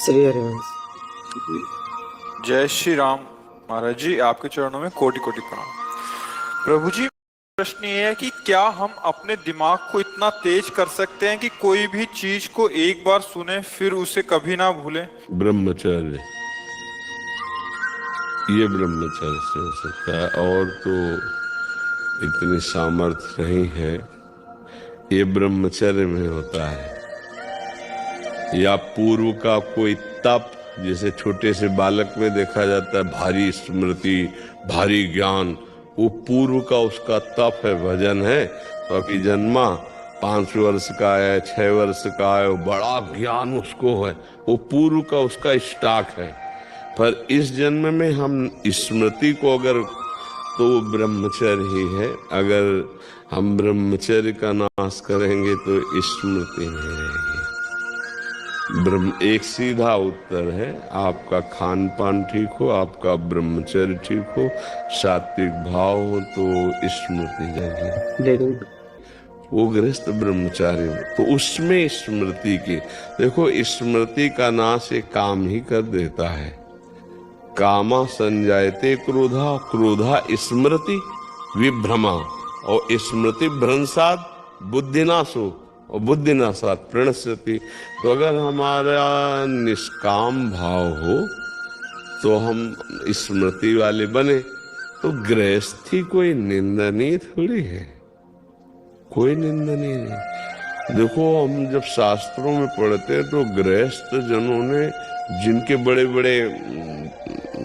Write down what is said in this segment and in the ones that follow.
श्री हरिवंश। जय श्री राम। महाराज जी, आपके चरणों में कोटि कोटि प्रणाम। प्रभु जी, प्रश्न ये है कि क्या हम अपने दिमाग को इतना तेज कर सकते हैं कि कोई भी चीज को एक बार सुने फिर उसे कभी ना भूलें? ब्रह्मचर्य, ये ब्रह्मचर्य से हो सकता है, और तो इतनी सामर्थ्य नहीं है। ये ब्रह्मचर्य में होता है, या पूर्व का कोई तप, जैसे छोटे से बालक में देखा जाता है भारी स्मृति, भारी ज्ञान, वो पूर्व का उसका तप है, भजन है। तो अभी जन्मा 5 वर्ष का है, 6 वर्ष का है, वो बड़ा ज्ञान उसको है, वो पूर्व का उसका स्टॉक है। पर इस जन्म में हम स्मृति को अगर, तो ब्रह्मचर्य ही है। अगर हम ब्रह्मचर्य का नाश करेंगे तो स्मृति नहीं रहेगी। एक सीधा उत्तर है, आपका खान पान ठीक हो, आपका ब्रह्मचर्य ठीक हो, सात्विक भाव हो, तो स्मृति जाएगी। वो गृहस्थ ब्रह्मचारी हो तो उसमें स्मृति की, देखो स्मृति का नाश एक काम ही कर देता है। कामा संजायते क्रोधा, क्रोधा स्मृति विभ्रमा, और स्मृति भ्रंशात बुद्धिनाशो, और बुद्धिनाशात प्रणश्यति। तो अगर हमारा निष्काम भाव हो तो हम स्मृति वाले बने। तो गृहस्थी कोई निंदनीय थोड़ी है, कोई निंदनीय नहीं। देखो, हम जब शास्त्रों में पढ़ते हैं तो गृहस्थ जनों ने, जिनके बड़े बड़े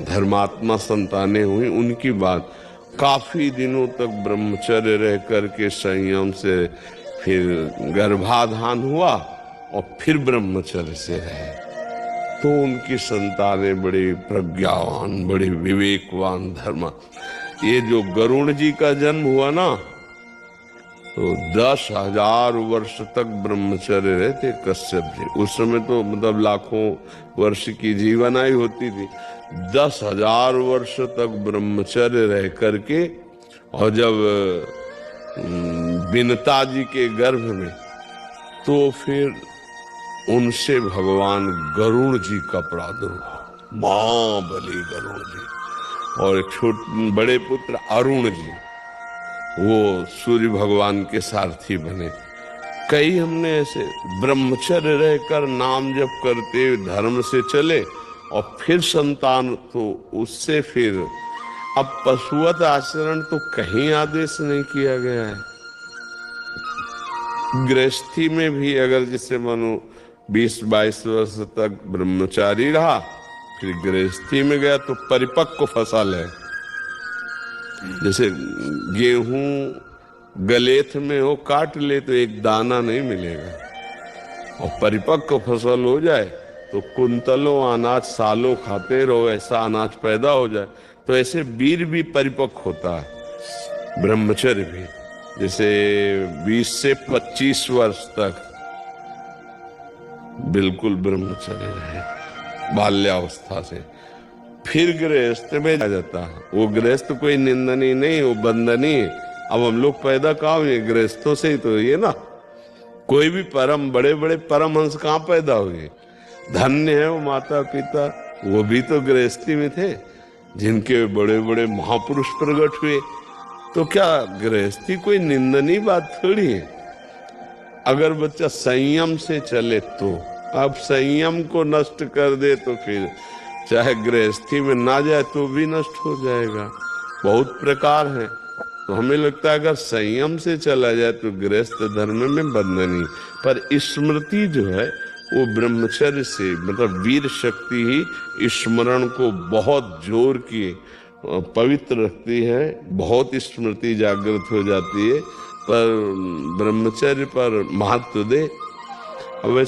धर्मात्मा संतानें हुई, उनकी बात, काफी दिनों तक ब्रह्मचर्य रह करके संयम से फिर गर्भाधान हुआ और फिर ब्रह्मचर्य से रहे, तो उनकी संतानें बड़ी प्रज्ञावान, बड़ी विवेकवान धर्म। ये जो गरुण जी का जन्म हुआ ना, तो 10,000 वर्ष तक ब्रह्मचर्य रहते कश्यप जी। उस समय तो मतलब लाखों वर्ष की जीवन आयु होती थी। 10,000 वर्ष तक ब्रह्मचर्य रह करके, और जब बिनता जी के गर्भ में, तो फिर उनसे भगवान गरुड़ जी का प्रादुर्भाव, महाबली गरुड़ जी, और एक बड़े पुत्र अरुण जी, वो सूर्य भगवान के सारथी बने। कई हमने ऐसे ब्रह्मचर्य रहकर नाम जप करते धर्म से चले, और फिर संतान, तो उससे फिर अब पशुवत आचरण तो कहीं आदेश नहीं किया गया है। गृहस्थी में भी अगर जैसे मानो 20-22 वर्ष तक ब्रह्मचारी रहा, फिर गृहस्थी में गया तो परिपक्व फसल है। जैसे गेहूं गलेथ में हो, काट ले तो एक दाना नहीं मिलेगा, और परिपक्व फसल हो जाए तो कुंतलों अनाज सालों खाते रहो, ऐसा अनाज पैदा हो जाए। तो ऐसे वीर भी परिपक्व होता है, ब्रह्मचर्य भी। जैसे 20 से 25 वर्ष तक बिल्कुल ब्रह्मचर्य रहे, बाल्यावस्था से, फिर गृहस्थ में जा जाता है। वो गृहस्थ कोई निंदनीय नहीं, वो बंदनीय। अब हम लोग पैदा कहाँ हुए? गृहस्थों से ही तो ये ना। कोई भी परम बड़े बड़े परमहंस कहाँ पैदा हुए? धन्य है वो माता पिता, वो भी तो गृहस्थी में थे, जिनके बड़े बड़े महापुरुष प्रकट हुए। तो क्या गृहस्थी कोई निंदनीय बात थोड़ी है? अगर बच्चा संयम से चले तो, अब संयम को नष्ट कर दे तो फिर चाहे गृहस्थी में ना जाए तो भी नष्ट हो जाएगा। बहुत प्रकार है। तो हमें लगता है अगर संयम से चला जाए तो गृहस्थ धर्म में बंधनी। पर स्मृति जो है वो ब्रह्मचर्य से, मतलब वीर शक्ति ही स्मरण को बहुत जोर की पवित्र रखती है, बहुत स्मृति जागृत हो जाती है। पर ब्रह्मचर्य पर महत्व दे। अब